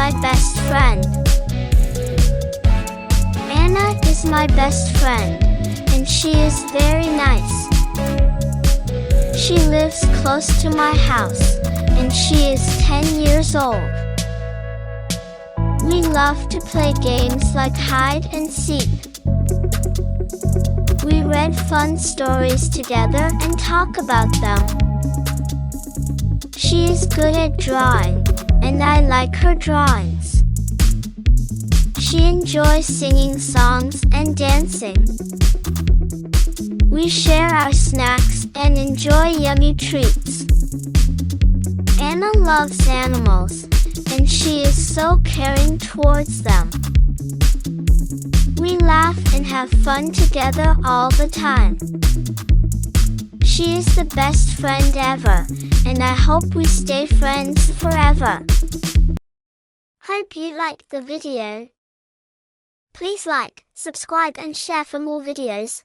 my best friend. Anna is my best friend, and she is very nice. She lives close to my house, and she is 10 years old. We love to play games like hide and seek. We read fun stories together and talk about them. She is good at drawing, and I like her drawings. She enjoys singing songs and dancing. We share our snacks and enjoy yummy treats. Anna loves animals, and she is so caring towards them. We laugh and have fun together all the time. She is the best friend ever, and I hope we stay friends forever. Hope you liked the video. Please like, subscribe and share for more videos.